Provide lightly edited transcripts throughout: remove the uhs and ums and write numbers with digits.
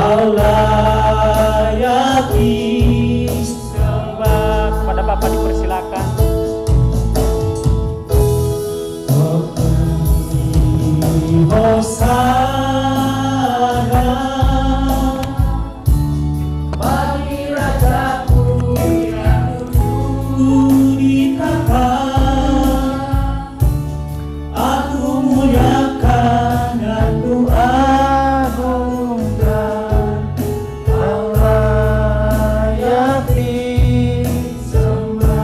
Kau layak disembah. Kepada Bapak dipersilakan. Hosana bagi Rajaku yang duduk di tahta. Aku muliakan dan ku agungkan. Kau layak disembah.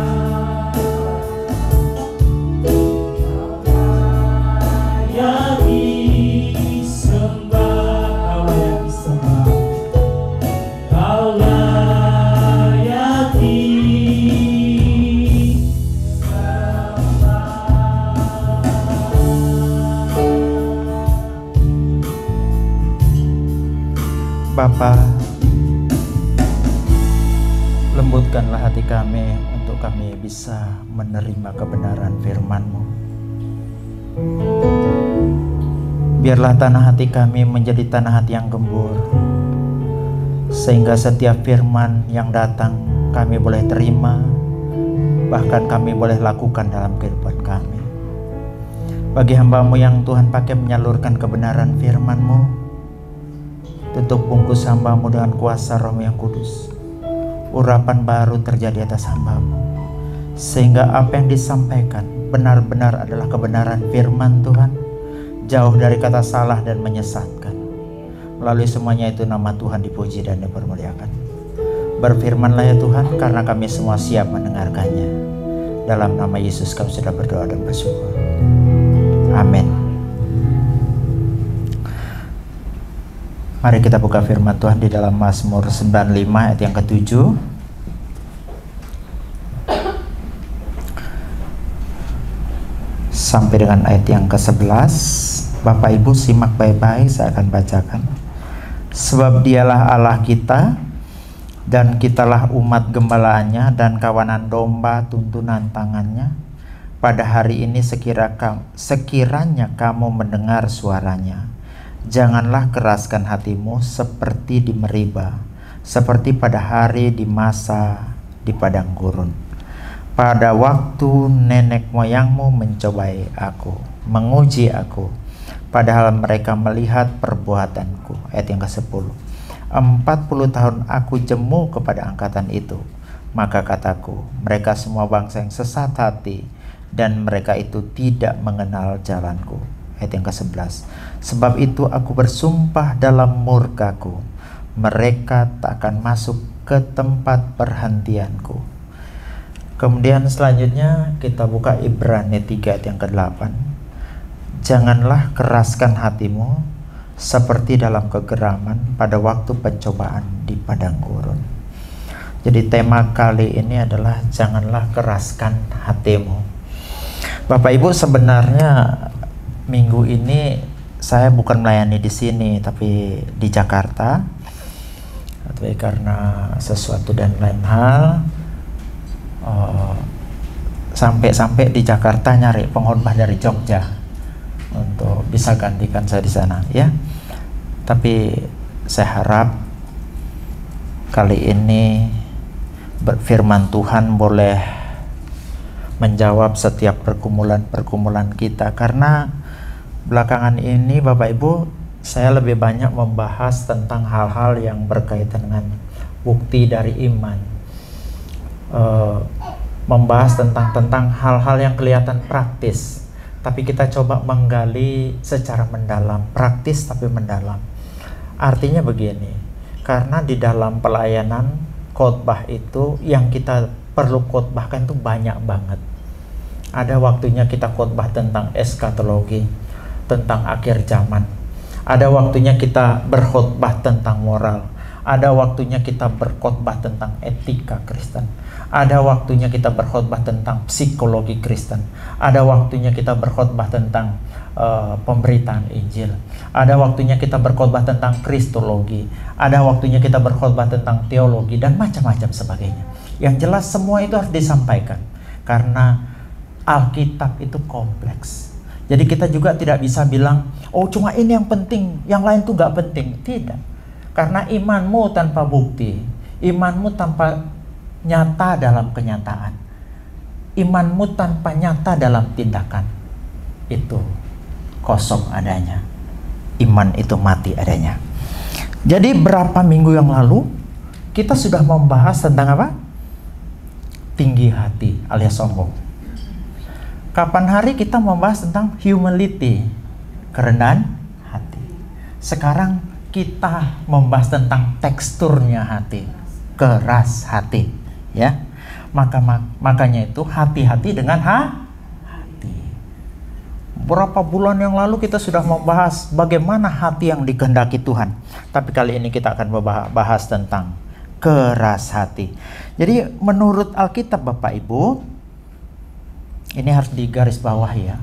Layak disembah. Kau layak disembah. Bapa, lembutkanlah hati kami untuk kami bisa menerima kebenaran firman-Mu. Biarlah tanah hati kami menjadi tanah hati yang gembur, sehingga setiap firman yang datang kami boleh terima, bahkan kami boleh lakukan dalam kehidupan kami. Bagi hamba-Mu yang Tuhan pakai menyalurkan kebenaran firman-Mu, tutup bungkus hamba-Mu dengan kuasa Roh yang kudus. Urapan baru terjadi atas hamba-Mu, sehingga apa yang disampaikan benar-benar adalah kebenaran firman Tuhan, jauh dari kata salah dan menyesatkan. Melalui semuanya itu nama Tuhan dipuji dan dipermuliakan. Berfirmanlah ya Tuhan, karena kami semua siap mendengarkannya. Dalam nama Yesus kami sudah berdoa dan bersyukur. Amin. Mari kita buka firman Tuhan di dalam Mazmur 95 ayat yang ke-7. Sampai dengan ayat yang ke-11. Bapak Ibu simak baik-baik, saya akan bacakan. Sebab dialah Allah kita, dan kitalah umat gembalaannya dan kawanan domba tuntunan tangannya. Pada hari ini sekiranya kamu mendengar suaranya, janganlah keraskan hatimu seperti di Meriba, seperti pada hari di masa di padang gurun. Pada waktu nenek moyangmu mencobai aku, menguji aku, padahal mereka melihat perbuatanku. Ayat yang ke-10. 40 tahun aku jemu kepada angkatan itu, maka kataku, mereka semua bangsa yang sesat hati, dan mereka itu tidak mengenal jalanku. Ayat yang ke-11. Sebab itu aku bersumpah dalam murkaku, mereka tak akan masuk ke tempat perhentianku. Kemudian selanjutnya kita buka Ibrani 3 ayat yang ke-8. Janganlah keraskan hatimu seperti dalam kegeraman pada waktu pencobaan di padang gurun. Jadi tema kali ini adalah janganlah keraskan hatimu. Bapak Ibu, sebenarnya minggu ini saya bukan melayani di sini, tapi di Jakarta. Tapi karena sesuatu dan lain hal, sampai di Jakarta nyari pengkhotbah dari Jogja untuk bisa gantikan saya di sana, ya. Tapi saya harap kali ini firman Tuhan boleh menjawab setiap pergumulan kita, karena belakangan ini Bapak Ibu saya lebih banyak membahas tentang hal-hal yang berkaitan dengan bukti dari iman, membahas tentang hal-hal yang kelihatan praktis, tapi kita coba menggali secara mendalam, praktis tapi mendalam. Artinya begini, karena di dalam pelayanan khotbah itu yang kita perlu khotbahkan itu banyak banget. Ada waktunya kita khotbah tentang eskatologi, tentang akhir zaman. Ada waktunya kita berkhotbah tentang moral. Ada waktunya kita berkhotbah tentang etika Kristen. Ada waktunya kita berkhotbah tentang psikologi Kristen. Ada waktunya kita berkhotbah tentang pemberitaan Injil. Ada waktunya kita berkhotbah tentang kristologi. Ada waktunya kita berkhotbah tentang teologi dan macam-macam sebagainya. Yang jelas semua itu harus disampaikan karena Alkitab itu kompleks. Jadi kita juga tidak bisa bilang, oh cuma ini yang penting, yang lain tuh gak penting. Tidak. Karena imanmu tanpa bukti, imanmu tanpa nyata dalam kenyataan, imanmu tanpa nyata dalam tindakan, itu kosong adanya. Iman itu mati adanya. Jadi berapa minggu yang lalu kita sudah membahas tentang apa? Tinggi hati alias sombong. Kapan hari kita membahas tentang humility, kerendahan hati. Sekarang kita membahas tentang teksturnya hati, keras hati, ya. Makanya itu hati-hati dengan hati. Berapa bulan yang lalu kita sudah membahas bagaimana hati yang dikehendaki Tuhan. Tapi kali ini kita akan membahas tentang keras hati. Jadi menurut Alkitab Bapak Ibu, ini harus digarisbawahi ya.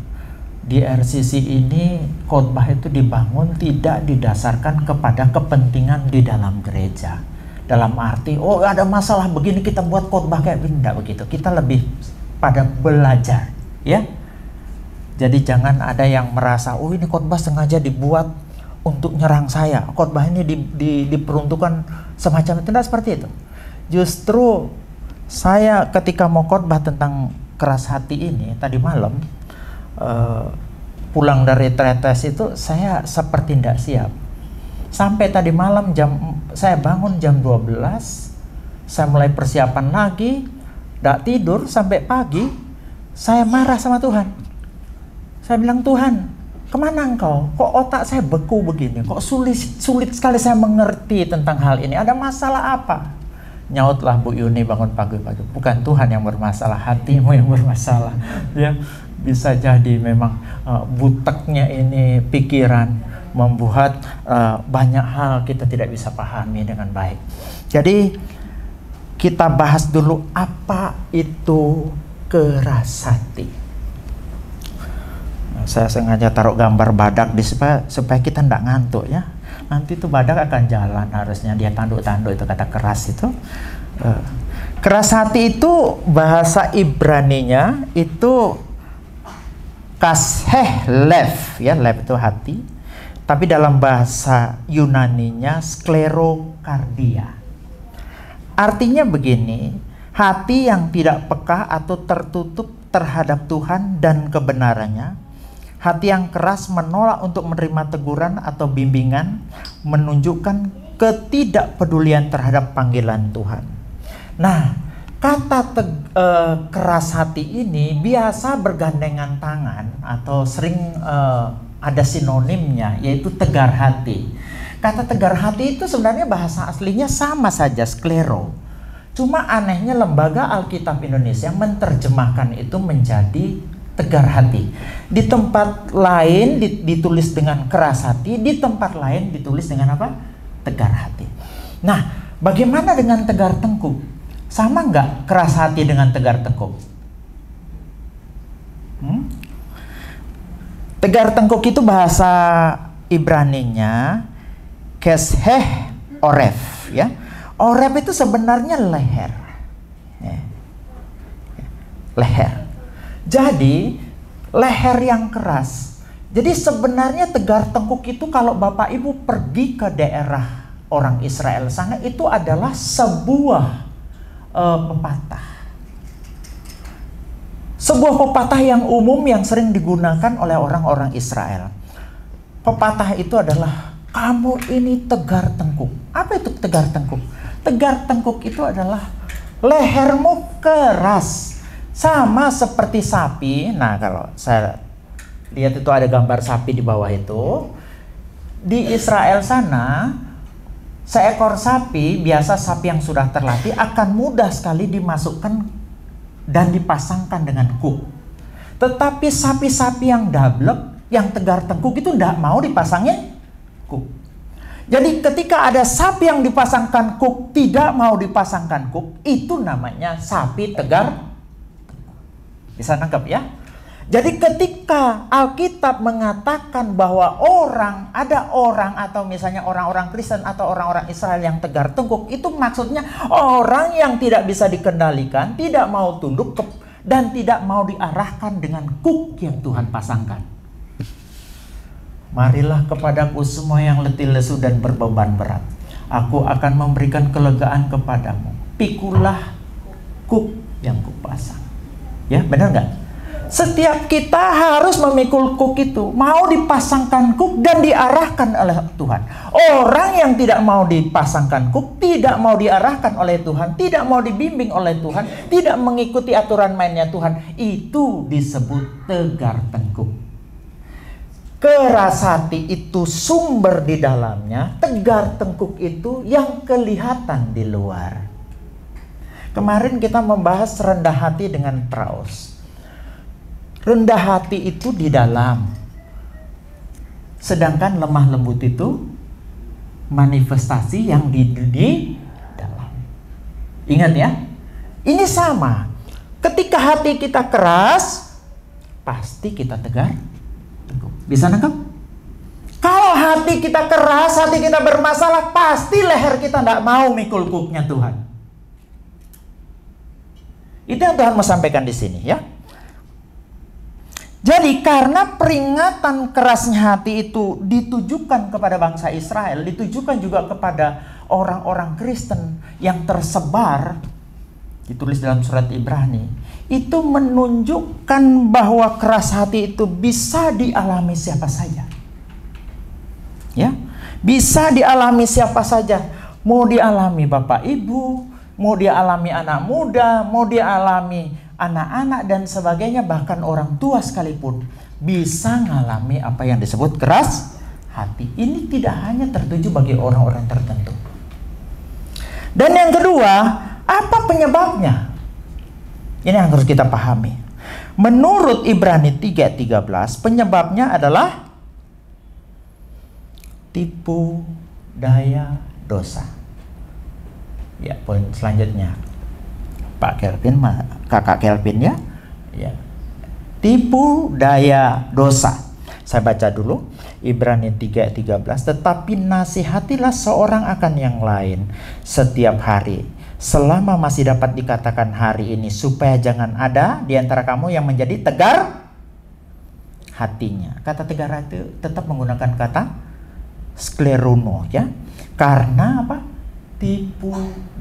Di RCC ini khotbah itu dibangun tidak didasarkan kepada kepentingan di dalam gereja. Dalam arti, oh ada masalah begini kita buat khotbah kayak begini, tidak begitu. Kita lebih pada belajar, ya. Jadi jangan ada yang merasa, oh ini khotbah sengaja dibuat untuk nyerang saya. Khotbah ini diperuntukkan semacam itu, tidak seperti itu. Justru saya ketika mau khotbah tentang keras hati ini tadi malam, pulang dari tretes itu saya seperti tidak siap. Sampai tadi malam saya bangun jam 12, saya mulai persiapan lagi, tidak tidur sampai pagi. Saya marah sama Tuhan. Saya bilang, Tuhan, kemana engkau? Kok otak saya beku begini? Kok sulit sekali saya mengerti tentang hal ini? Ada masalah apa? Nyautlah Bu Yuni bangun pagi-pagi, bukan Tuhan yang bermasalah, hatimu yang bermasalah. Ya, bisa jadi memang buteknya ini pikiran membuat banyak hal kita tidak bisa pahami dengan baik. Jadi kita bahas dulu apa itu keras hati. Saya sengaja taruh gambar badak supaya kita tidak ngantuk ya. Nanti itu badak akan jalan, harusnya dia tanduk-tanduk, itu kata keras itu. Keras hati itu bahasa Ibraninya itu kasheh lev, ya, lev itu hati. Tapi dalam bahasa Yunaninya sklerokardia. Artinya begini, hati yang tidak peka atau tertutup terhadap Tuhan dan kebenarannya. Hati yang keras menolak untuk menerima teguran atau bimbingan, menunjukkan ketidakpedulian terhadap panggilan Tuhan. Nah, kata keras hati ini biasa bergandengan tangan atau sering ada sinonimnya, yaitu tegar hati. Kata tegar hati itu sebenarnya bahasa aslinya sama saja, sklero. Cuma anehnya lembaga Alkitab Indonesia menerjemahkan itu menjadi tegar hati. Di tempat lain ditulis dengan keras hati, di tempat lain ditulis dengan apa? Tegar hati. Nah, bagaimana dengan tegar tengkuk? Sama nggak keras hati dengan tegar tengkuk? Tegar tengkuk itu bahasa Ibraninya kesheh oref, ya. Oref itu sebenarnya leher. Leher. Jadi leher yang keras. Jadi sebenarnya tegar tengkuk itu kalau Bapak Ibu pergi ke daerah orang Israel sana, itu adalah sebuah pepatah. Sebuah pepatah yang umum yang sering digunakan oleh orang-orang Israel. Pepatah itu adalah, kamu ini tegar tengkuk. Apa itu tegar tengkuk? Tegar tengkuk itu adalah lehermu keras. Sama seperti sapi. Nah, kalau saya lihat itu ada gambar sapi di bawah itu. Di Israel sana, seekor sapi, biasa sapi yang sudah terlatih, akan mudah sekali dimasukkan dan dipasangkan dengan kuk. Tetapi sapi-sapi yang dablek, yang tegar tengkuk itu tidak mau dipasangin kuk. Jadi ketika ada sapi yang dipasangkan kuk, tidak mau dipasangkan kuk, itu namanya sapi tegar. Bisa nangkep ya? Jadi ketika Alkitab mengatakan bahwa ada orang atau misalnya orang-orang Kristen atau orang-orang Israel yang tegar tengkuk, itu maksudnya orang yang tidak bisa dikendalikan, tidak mau tunduk dan tidak mau diarahkan dengan kuk yang Tuhan pasangkan. Marilah kepadaku semua yang letih lesu dan berbeban berat. Aku akan memberikan kelegaan kepadamu. Pikulah kuk yang kupasang. Ya, benar nggak? Setiap kita harus memikul kuk itu, mau dipasangkan kuk dan diarahkan oleh Tuhan. Orang yang tidak mau dipasangkan kuk, tidak mau diarahkan oleh Tuhan, tidak mau dibimbing oleh Tuhan, tidak mengikuti aturan mainnya Tuhan, itu disebut tegar tengkuk. Keras hati itu sumber di dalamnya, tegar tengkuk itu yang kelihatan di luar. Kemarin kita membahas rendah hati dengan traos. Rendah hati itu di dalam, sedangkan lemah lembut itu manifestasi yang di dalam. Ingat ya, ini sama. Ketika hati kita keras, pasti kita tegar. Bisa nangkep? Kalau hati kita keras, hati kita bermasalah, pasti leher kita tidak mau mikul kuknya Tuhan. Itu yang Tuhan mau sampaikan di sini ya. Jadi karena peringatan kerasnya hati itu ditujukan kepada bangsa Israel, ditujukan juga kepada orang-orang Kristen yang tersebar, ditulis dalam surat Ibrani, itu menunjukkan bahwa keras hati itu bisa dialami siapa saja. Ya, bisa dialami siapa saja. Mau dialami Bapak Ibu, mau dialami anak muda, mau dialami anak-anak dan sebagainya, bahkan orang tua sekalipun bisa mengalami apa yang disebut keras hati. Ini tidak hanya tertuju bagi orang-orang tertentu. Dan yang kedua, apa penyebabnya? Ini yang harus kita pahami. Menurut Ibrani 3:13, penyebabnya adalah tipu daya dosa. Ya, poin selanjutnya. Pak Kelvin, Kakak Kelvin ya. Ya. Tipu daya dosa. Saya baca dulu Ibrani 3:13. Tetapi nasihatilah seorang akan yang lain setiap hari, selama masih dapat dikatakan hari ini, supaya jangan ada di antara kamu yang menjadi tegar hatinya. Kata tegar hati tetap menggunakan kata sklerono ya. Karena apa? Tipu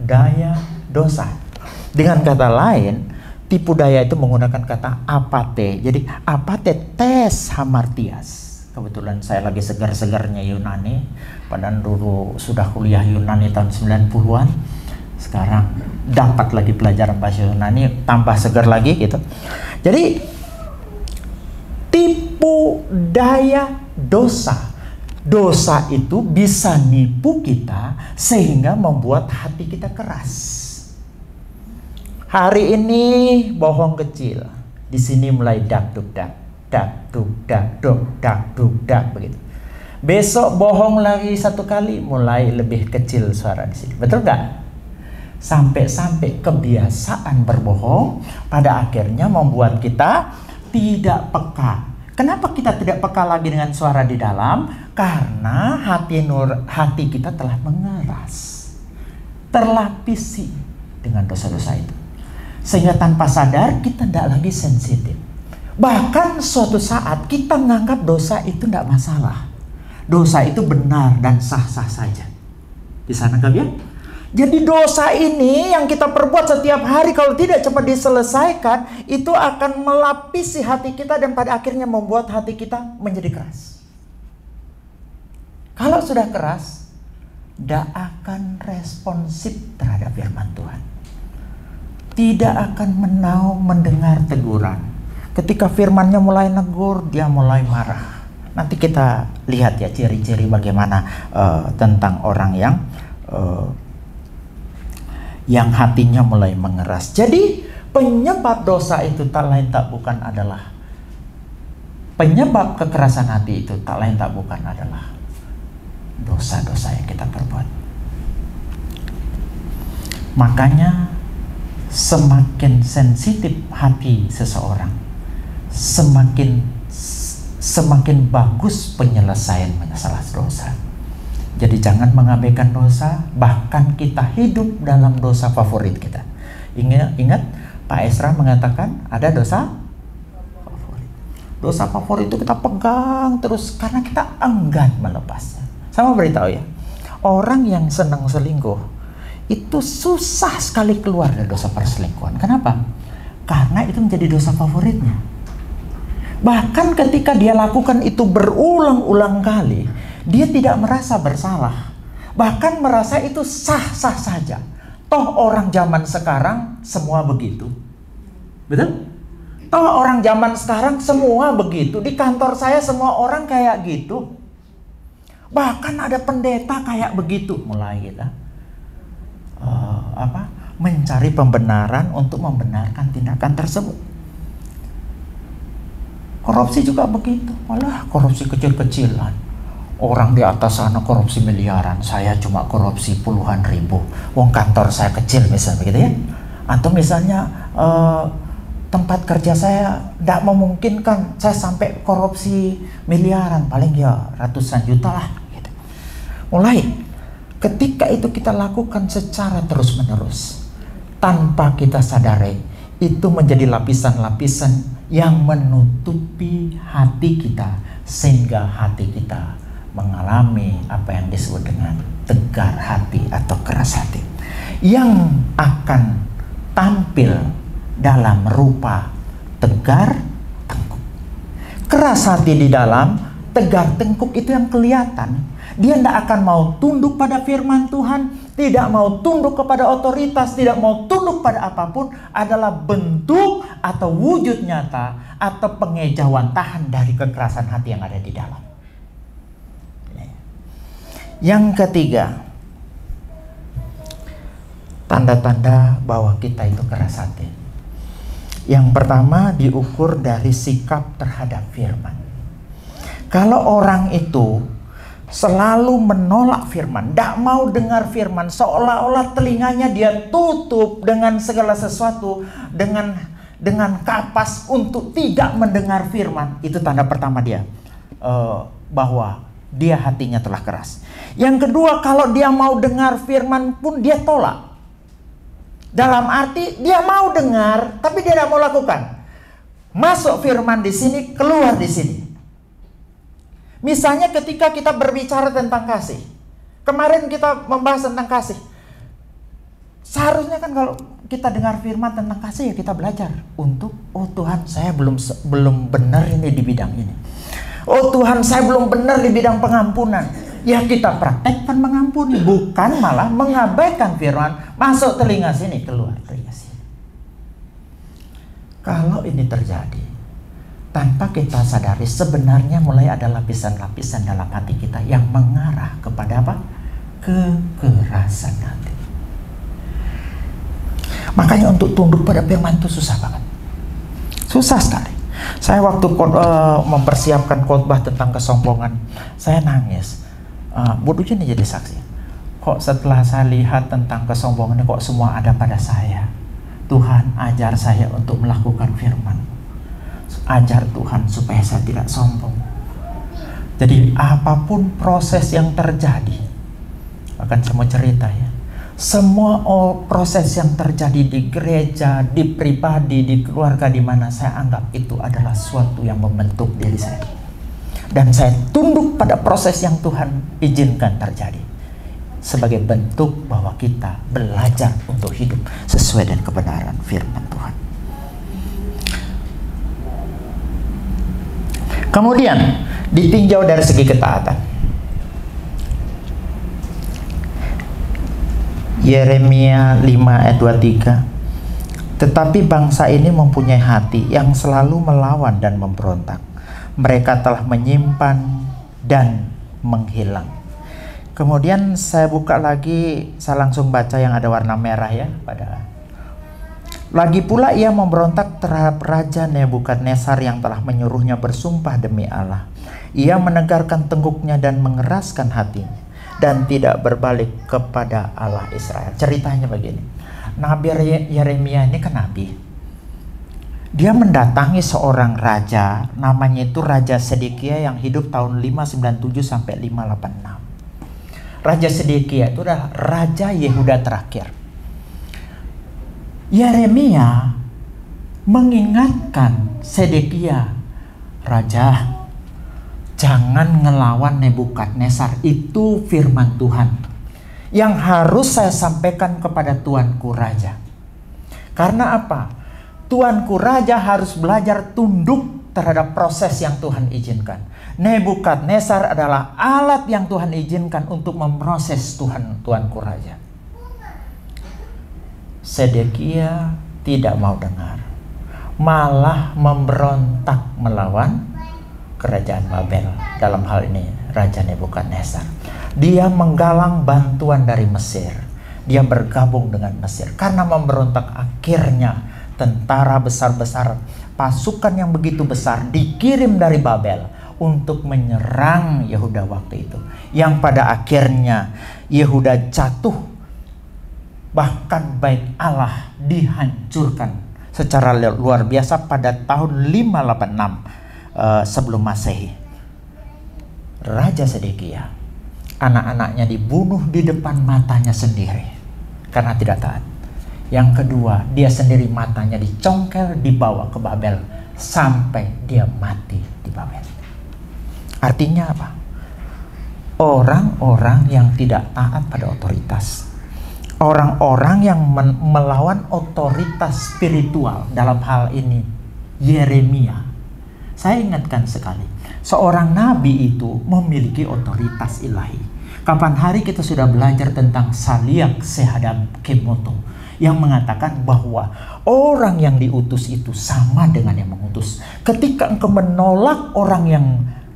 daya dosa. Dengan kata lain, tipu daya itu menggunakan kata apate. Jadi apate tes hamartias. Kebetulan saya lagi segar-segarnya Yunani. Padahal dulu sudah kuliah Yunani tahun 90-an. Sekarang dapat lagi pelajaran bahasa Yunani, tambah segar lagi gitu. Jadi tipu daya dosa. Dosa itu bisa nipu kita sehingga membuat hati kita keras. Hari ini bohong kecil, di sini mulai dak duk dak, dak duk dak duk dak duk dak begitu. Besok bohong lagi satu kali, mulai lebih kecil suara di sini. Betul nggak? Sampai-sampai kebiasaan berbohong pada akhirnya membuat kita tidak peka. Kenapa kita tidak peka lagi dengan suara di dalam? Karena hati kita telah mengeras, terlapisi dengan dosa-dosa itu. Sehingga tanpa sadar kita tidak lagi sensitif. Bahkan suatu saat kita menganggap dosa itu tidak masalah. Dosa itu benar dan sah-sah saja. Bisa nangkap ya? Jadi dosa ini yang kita perbuat setiap hari, kalau tidak cepat diselesaikan, itu akan melapisi hati kita dan pada akhirnya membuat hati kita menjadi keras. Kalau sudah keras, tidak akan responsif terhadap firman Tuhan. Tidak akan mau mendengar teguran. Ketika firmannya mulai negur, dia mulai marah. Nanti kita lihat ya ciri-ciri bagaimana tentang orang yang hatinya mulai mengeras. Jadi penyebab dosa itu tak lain tak bukan adalah, penyebab kekerasan hati itu tak lain tak bukan adalah dosa-dosa yang kita perbuat. Makanya semakin sensitif hati seseorang, semakin bagus penyelesaian masalah dosa. Jadi jangan mengabaikan dosa, bahkan kita hidup dalam dosa favorit kita. Ingat Pak Esra mengatakan ada dosa favorit. Dosa favorit itu kita pegang terus karena kita enggan melepasnya. Sama beritahu ya, orang yang senang selingkuh itu susah sekali keluar dari dosa perselingkuhan. Kenapa? Karena itu menjadi dosa favoritnya. Bahkan ketika dia lakukan itu berulang-ulang kali, dia tidak merasa bersalah. Bahkan merasa itu sah-sah saja. Toh orang zaman sekarang semua begitu. Betul? Toh orang zaman sekarang semua begitu. Di kantor saya semua orang kayak gitu. Bahkan ada pendeta kayak begitu. Mulai kita mencari pembenaran untuk membenarkan tindakan tersebut. Korupsi juga begitu. Malah korupsi kecil-kecilan. Orang di atas sana korupsi miliaran, saya cuma korupsi puluhan ribu. Wong kantor saya kecil misalnya begitu ya. Atau misalnya tempat kerja saya tidak memungkinkan saya sampai korupsi miliaran, paling ya ratusan juta lah gitu. Mulai ketika itu kita lakukan secara terus-menerus tanpa kita sadari, itu menjadi lapisan-lapisan yang menutupi hati kita sehingga hati kita mengalami apa yang disebut dengan tegar hati atau keras hati yang akan tampil dalam rupa tegar tengkuk. Keras hati di dalam, tegar tengkuk itu yang kelihatan. Dia tidak akan mau tunduk pada firman Tuhan, tidak mau tunduk kepada otoritas, tidak mau tunduk pada apapun, adalah bentuk atau wujud nyata atau pengejawantahan dari kekerasan hati yang ada di dalam. Yang ketiga, tanda-tanda bahwa kita itu keras hati. Yang pertama diukur dari sikap terhadap firman. Kalau orang itu selalu menolak firman, tidak mau dengar firman, seolah-olah telinganya dia tutup dengan segala sesuatu, dengan kapas untuk tidak mendengar firman, itu tanda pertama dia bahwa dia hatinya telah keras. Yang kedua, kalau dia mau dengar firman pun dia tolak. Dalam arti dia mau dengar, tapi dia tidak mau lakukan. Masuk firman di sini, keluar di sini. Misalnya ketika kita berbicara tentang kasih. Kemarin kita membahas tentang kasih. Seharusnya kan kalau kita dengar firman tentang kasih, ya kita belajar untuk, oh Tuhan, saya belum benar ini di bidang ini. Oh Tuhan, saya belum benar di bidang pengampunan. Ya kita praktekkan mengampuni, bukan malah mengabaikan firman. Masuk telinga sini, keluar telinga sini. Kalau ini terjadi tanpa kita sadari, sebenarnya mulai ada lapisan-lapisan dalam hati kita yang mengarah kepada apa? Kekerasan hati. Makanya untuk tunduk pada firman itu susah banget. Susah sekali. Saya waktu mempersiapkan khotbah tentang kesombongan, saya nangis. Bodoh ini jadi saksi. Kok setelah saya lihat tentang kesombongan ini, kok semua ada pada saya. Tuhan, ajar saya untuk melakukan firman. Ajar Tuhan supaya saya tidak sombong. Jadi apapun proses yang terjadi, akan saya mau cerita ya. Semua proses yang terjadi di gereja, di pribadi, di keluarga, di mana saya anggap itu adalah suatu yang membentuk diri saya. Dan saya tunduk pada proses yang Tuhan izinkan terjadi sebagai bentuk bahwa kita belajar untuk hidup sesuai dengan kebenaran firman Tuhan. Kemudian ditinjau dari segi ketaatan. Yeremia 5 ayat 23. Tetapi bangsa ini mempunyai hati yang selalu melawan dan memberontak. Mereka telah menyimpan dan menghilang. Kemudian saya buka lagi, saya langsung baca yang ada warna merah ya. Lagi pula ia memberontak terhadap Raja Nebukadnezar yang telah menyuruhnya bersumpah demi Allah. Ia menegarkan tengkuknya dan mengeraskan hatinya dan tidak berbalik kepada Allah Israel. Ceritanya begini. Nabi Yeremia ini kan nabi. Dia mendatangi seorang raja, namanya itu Raja Sedekia yang hidup tahun 597 sampai 586. Raja Sedekia itu adalah Raja Yehuda terakhir. Yeremia mengingatkan Sedekia, Raja, jangan ngelawan Nebukadnezar, itu firman Tuhan. yang harus saya sampaikan kepada Tuanku Raja. Karena apa? Tuanku Raja harus belajar tunduk terhadap proses yang Tuhan izinkan. Nebukadnezar adalah alat yang Tuhan izinkan untuk memproses Tuanku Raja. Sedekia tidak mau dengar, malah memberontak melawan kerajaan Babel. Dalam hal ini Raja Nebukadnezar. Dia menggalang bantuan dari Mesir. Dia bergabung dengan Mesir. Karena memberontak, akhirnya tentara besar-besar, pasukan yang begitu besar dikirim dari Babel untuk menyerang Yehuda waktu itu. Yang pada akhirnya Yehuda jatuh. Bahkan bait Allah dihancurkan secara luar biasa pada tahun 586 sebelum Masehi. Raja Sedekia, anak-anaknya dibunuh di depan matanya sendiri karena tidak taat. Yang kedua, dia sendiri matanya dicongkel, dibawa ke Babel sampai dia mati di Babel. Artinya apa? Orang-orang yang tidak taat pada otoritas, orang-orang yang melawan otoritas spiritual, dalam hal ini Yeremia. Saya ingatkan sekali, seorang nabi itu memiliki otoritas ilahi. Kapan hari kita sudah belajar tentang Saliak Sehadam Kemoto yang mengatakan bahwa orang yang diutus itu sama dengan yang mengutus. Ketika engkau menolak orang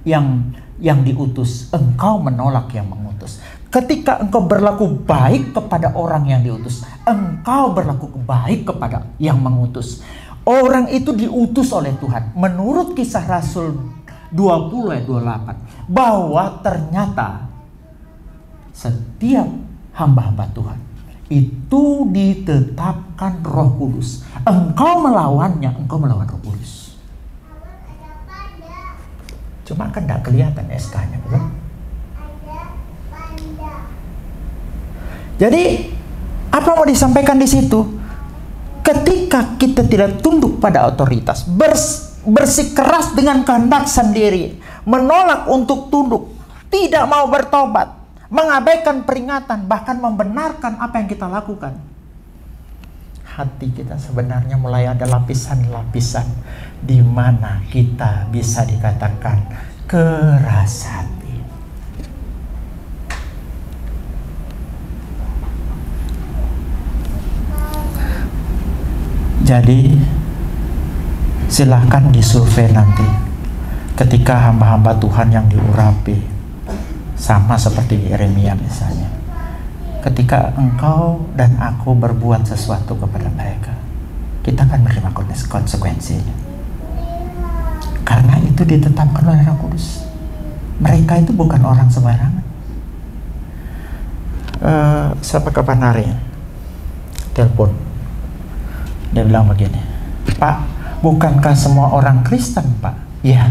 yang diutus, engkau menolak yang mengutus. Ketika engkau berlaku baik kepada orang yang diutus, engkau berlaku baik kepada yang mengutus. Orang itu diutus oleh Tuhan. Menurut Kisah Rasul 20 ayat 28, bahwa ternyata setiap hamba-hamba Tuhan itu ditetapkan Roh Kudus. Engkau melawannya, engkau melawan Roh Kudus. Cuma kan tidak kelihatan SK-nya, betul? Jadi apa mau disampaikan di situ? Ketika kita tidak tunduk pada otoritas, bersikeras dengan kehendak sendiri, menolak untuk tunduk, tidak mau bertobat, mengabaikan peringatan, bahkan membenarkan apa yang kita lakukan, hati kita sebenarnya mulai ada lapisan-lapisan di mana kita bisa dikatakan keras hati. Jadi silahkan disurvei nanti ketika hamba-hamba Tuhan yang diurapi, sama seperti Yeremia misalnya. Ketika engkau dan aku berbuat sesuatu kepada mereka, kita akan menerima konsekuensinya. Karena itu ditetapkan oleh Roh Kudus. Mereka itu bukan orang sembarangan. Sampai kapan hari? Telepon. Dia bilang begini, Pak, bukankah semua orang Kristen, Pak? Ya.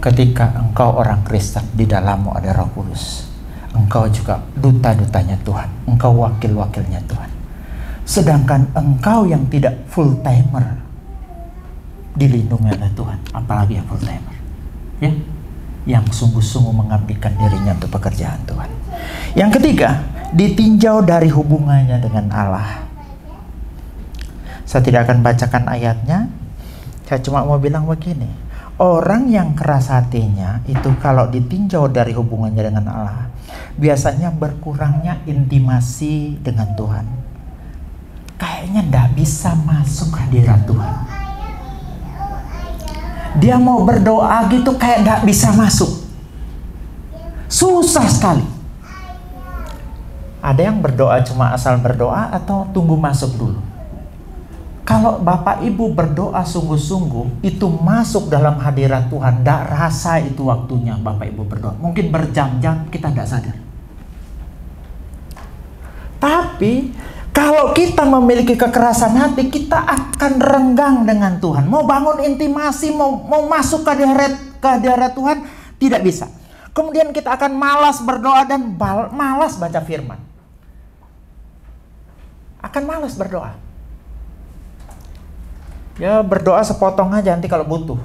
Ketika engkau orang Kristen, di dalammu ada Roh Kudus. Engkau juga duta-dutanya Tuhan. Engkau wakil-wakilnya Tuhan. Sedangkan engkau yang tidak full timer dilindungi oleh Tuhan, apalagi yang full timer, ya, yang sungguh-sungguh mengabdikan dirinya untuk pekerjaan Tuhan. Yang ketiga, ditinjau dari hubungannya dengan Allah. Saya tidak akan bacakan ayatnya. Saya cuma mau bilang begini. Orang yang keras hatinya itu kalau ditinjau dari hubungannya dengan Allah, biasanya berkurangnya intimasi dengan Tuhan. Kayaknya tidak bisa masuk hadirat Tuhan. Dia mau berdoa gitu kayak tidak bisa masuk. Susah sekali. Ada yang berdoa cuma asal berdoa atau tunggu masuk dulu. Kalau Bapak Ibu berdoa sungguh-sungguh, itu masuk dalam hadirat Tuhan. Tidak rasa itu waktunya Bapak Ibu berdoa. Mungkin berjam-jam kita tidak sadar. Tapi kalau kita memiliki kekerasan hati, kita akan renggang dengan Tuhan. Mau bangun intimasi, mau masuk ke hadirat Tuhan, tidak bisa. Kemudian kita akan malas berdoa dan malas baca firman. Akan malas berdoa. Ya berdoa sepotong aja nanti kalau butuh.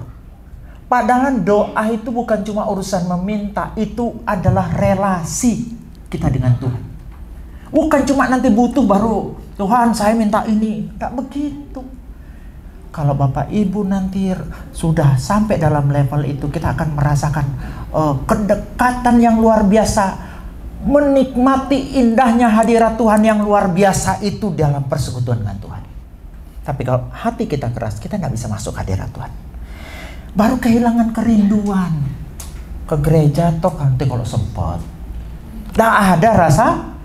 Padahal doa itu bukan cuma urusan meminta, itu adalah relasi. kita dengan Tuhan. Bukan cuma nanti butuh baru, Tuhan saya minta ini. Tidak begitu. Kalau Bapak Ibu nanti sudah sampai dalam level itu, kita akan merasakan kedekatan yang luar biasa, menikmati indahnya hadirat Tuhan yang luar biasa itu dalam persekutuan dengan Tuhan. Tapi kalau hati kita keras, kita tidak bisa masuk hadirat Tuhan. Baru kehilangan kerinduan ke gereja toh nanti kalau sempat. Tidak ada rasa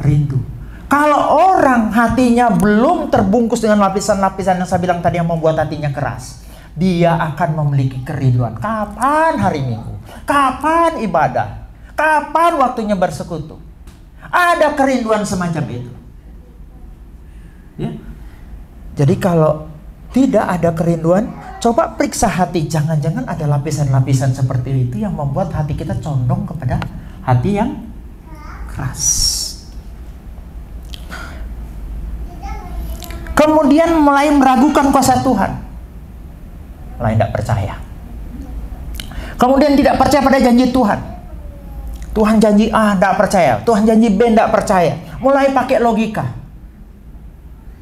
rindu. Kalau orang hatinya belum terbungkus dengan lapisan-lapisan yang saya bilang tadi yang membuat hatinya keras, dia akan memiliki kerinduan. Kapan hari Minggu? Kapan ibadah? Kapan waktunya bersekutu? Ada kerinduan semacam itu. Ya. Jadi kalau tidak ada kerinduan, coba periksa hati. Jangan-jangan ada lapisan-lapisan seperti itu yang membuat hati kita condong kepada hati yang keras. Kemudian mulai meragukan kuasa Tuhan, mulai tidak percaya. Kemudian tidak percaya pada janji Tuhan. Tuhan janji A, tidak percaya. Tuhan janji B, tidak percaya. Mulai pakai logika.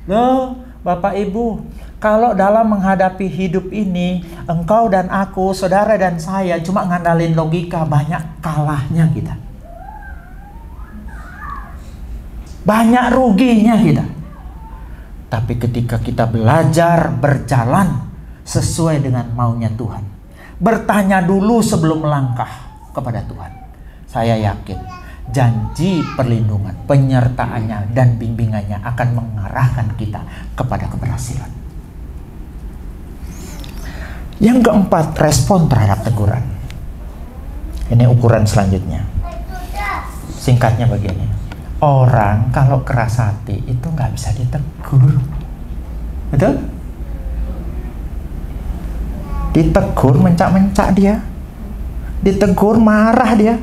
Loh, Bapak Ibu, kalau dalam menghadapi hidup ini, engkau dan aku, saudara dan saya cuma ngandalin logika, banyak kalahnya kita. Banyak ruginya kita. Tapi ketika kita belajar berjalan sesuai dengan maunya Tuhan, bertanya dulu sebelum melangkah kepada Tuhan, saya yakin janji perlindungan, penyertaannya dan bimbingannya akan mengarahkan kita kepada keberhasilan. Yang keempat, respon terhadap teguran. Ini ukuran selanjutnya. Singkatnya begini. Orang kalau keras hati itu nggak bisa ditegur. Betul? Ditegur mencak-mencak dia. Ditegur marah dia.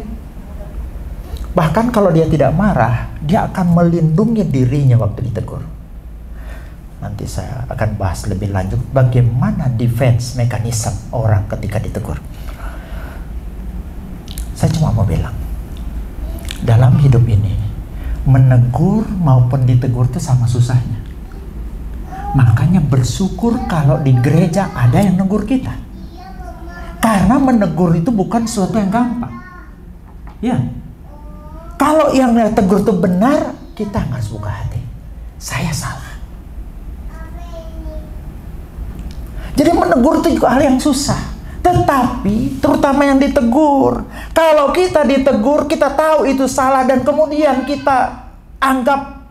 Bahkan kalau dia tidak marah, dia akan melindungi dirinya waktu ditegur. Nanti saya akan bahas lebih lanjut bagaimana defense mekanisme orang ketika ditegur. Saya cuma mau bilang, dalam hidup ini menegur maupun ditegur itu sama susahnya. Makanya bersyukur kalau di gereja ada yang negur kita. Karena menegur itu bukan sesuatu yang gampang. Ya. Kalau yang tegur itu benar, kita harus buka hati. Saya salah. Jadi menegur itu juga hal yang susah. Tetapi terutama yang ditegur, kalau kita ditegur, kita tahu itu salah dan kemudian kita anggap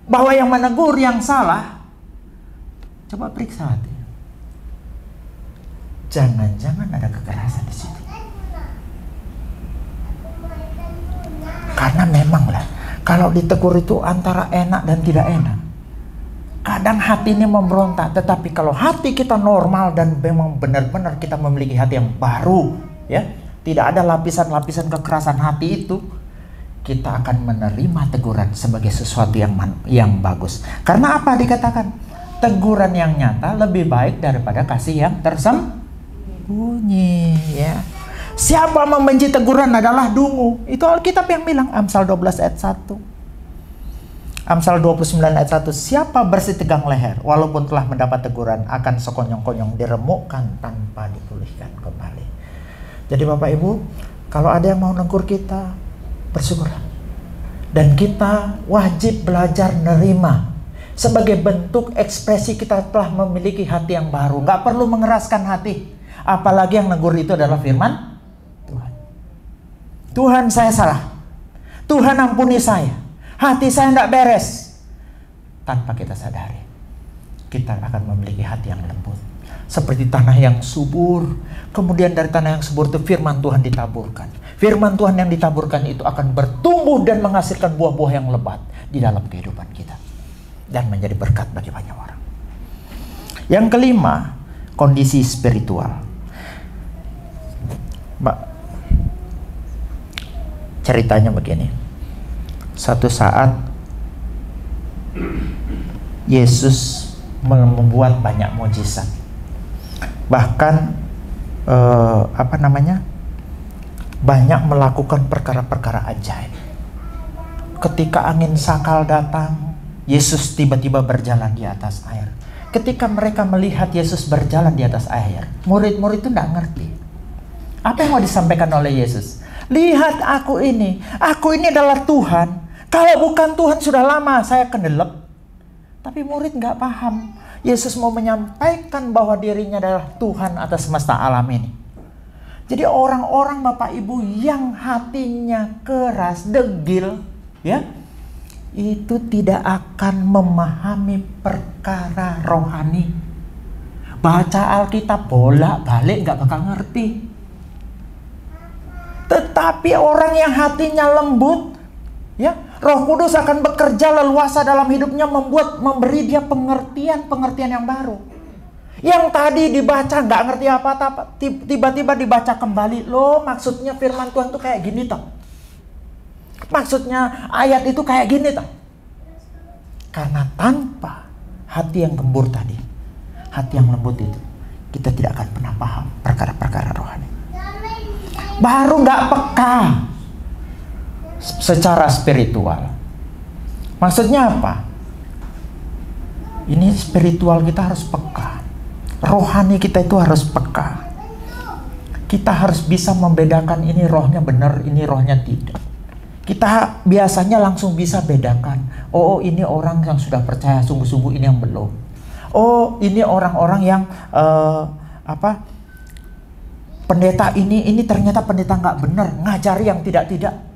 bahwa yang menegur yang salah, coba periksa hati. Jangan-jangan ada kekerasan di situ. Karena memanglah kalau ditegur itu antara enak dan tidak enak. Kadang hati ini memberontak, tetapi kalau hati kita normal dan memang benar-benar kita memiliki hati yang baru, ya, tidak ada lapisan-lapisan kekerasan hati itu, kita akan menerima teguran sebagai sesuatu yang bagus. Karena apa dikatakan? Teguran yang nyata lebih baik daripada kasih yang tersembunyi, ya. Siapa membenci teguran adalah dungu. Itu Alkitab yang bilang, Amsal 12 ayat 1. Amsal 29 ayat 1, siapa bersih tegang leher walaupun telah mendapat teguran akan sekonyong-konyong diremukkan tanpa dipulihkan kembali. Jadi Bapak Ibu, kalau ada yang mau negur kita, bersyukurlah. Dan kita wajib belajar nerima. Sebagai bentuk ekspresi kita telah memiliki hati yang baru. Gak perlu mengeraskan hati. Apalagi yang negur itu adalah firman Tuhan. Tuhan, saya salah. Tuhan, ampuni saya. Hati saya tidak beres. Tanpa kita sadari, kita akan memiliki hati yang lembut. Seperti tanah yang subur. Kemudian dari tanah yang subur itu firman Tuhan ditaburkan. Firman Tuhan yang ditaburkan itu akan bertumbuh dan menghasilkan buah-buah yang lebat di dalam kehidupan kita. Dan menjadi berkat bagi banyak orang. Yang kelima, kondisi spiritual. Mbak, ceritanya begini. Suatu saat Yesus membuat banyak mukjizat. Bahkan banyak melakukan perkara-perkara ajaib. ketika angin sakal datang, Yesus tiba-tiba berjalan di atas air. Ketika mereka melihat Yesus berjalan di atas air, murid-murid itu tidak ngerti. Apa yang mau disampaikan oleh Yesus? Lihat aku ini adalah Tuhan. Kalau bukan Tuhan sudah lama saya kendelep. Tapi murid nggak paham. Yesus mau menyampaikan bahwa dirinya adalah Tuhan atas semesta alam ini. Jadi orang-orang Bapak Ibu yang hatinya keras, degil, ya, itu tidak akan memahami perkara rohani. Baca Alkitab bolak-balik nggak bakal ngerti. Tetapi orang yang hatinya lembut, ya, Roh Kudus akan bekerja leluasa dalam hidupnya, memberi dia pengertian yang baru. Yang tadi dibaca nggak ngerti apa-apa, tiba-tiba dibaca kembali. Loh, maksudnya firman Tuhan tuh kayak gini toh. Maksudnya ayat itu kayak gini toh. Karena tanpa hati yang gembur tadi, hati yang lembut itu, kita tidak akan pernah paham perkara-perkara rohani. Baru nggak peka secara spiritual. Maksudnya apa? Ini spiritual kita harus peka. Rohani kita itu harus peka. Kita harus bisa membedakan ini rohnya benar, ini rohnya tidak. Kita biasanya langsung bisa bedakan. Oh, ini orang yang sudah percaya sungguh-sungguh, ini yang belum. Oh, ini orang-orang yang pendeta ini ternyata pendeta nggak benar, ngajari yang tidak-tidak.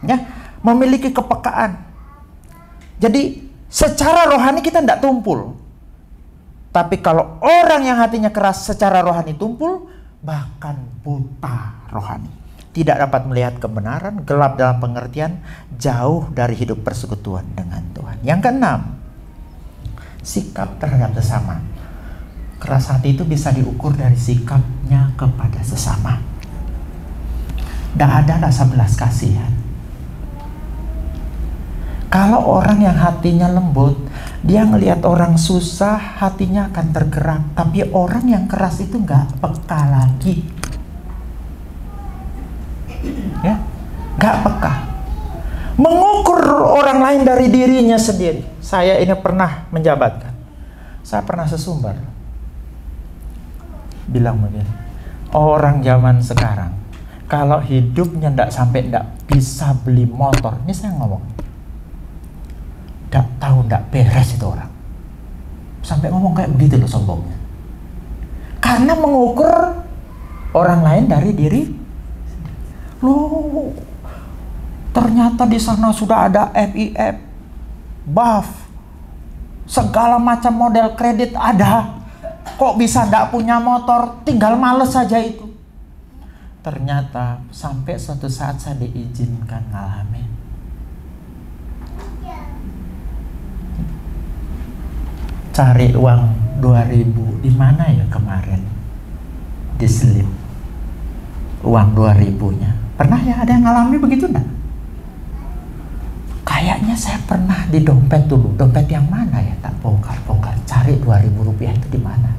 Ya, memiliki kepekaan. Jadi secara rohani kita tidak tumpul. Tapi kalau orang yang hatinya keras secara rohani tumpul, bahkan buta rohani. Tidak dapat melihat kebenaran, gelap dalam pengertian, jauh dari hidup persekutuan dengan Tuhan. Yang keenam, sikap terhadap sesama. Keras hati itu bisa diukur dari sikapnya kepada sesama. Tidak ada rasa belas kasihan. Kalau orang yang hatinya lembut, dia ngelihat orang susah, hatinya akan tergerak. Tapi orang yang keras itu nggak peka lagi. Ya, nggak peka. Mengukur orang lain dari dirinya sendiri. Saya ini pernah menjabatkan. Saya pernah sesumbar. Bilang begini, orang zaman sekarang, kalau hidupnya nggak bisa beli motor, ini saya ngomong. Nggak beres itu orang. Sampai ngomong kayak begitu loh sombongnya. Karena mengukur orang lain dari diri. Loh, ternyata di sana sudah ada FIF, BAF, segala macam model kredit ada. Kok bisa nggak punya motor, tinggal males saja itu. Ternyata sampai suatu saat saya diizinkan ngalamin. Cari uang 2.000 di mana ya kemarin? Diselip uang 2.000-nya. Pernah ya ada yang ngalami begitu enggak? Kayaknya saya pernah di dompet dulu. Dompet yang mana ya? Tak bongkar-bongkar. Cari 2.000 rupiah itu di mana?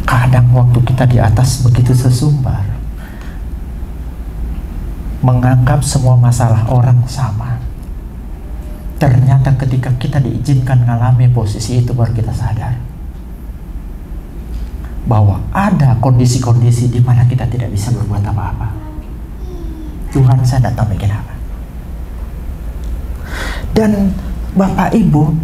Kadang waktu kita di atas begitu sesumbar, menganggap semua masalah orang sama. Ternyata ketika kita diizinkan mengalami posisi itu, baru kita sadar bahwa ada kondisi-kondisi di mana kita tidak bisa berbuat apa-apa. Tuhan, saya tidak tahu bikin apa. Dan Bapak Ibu,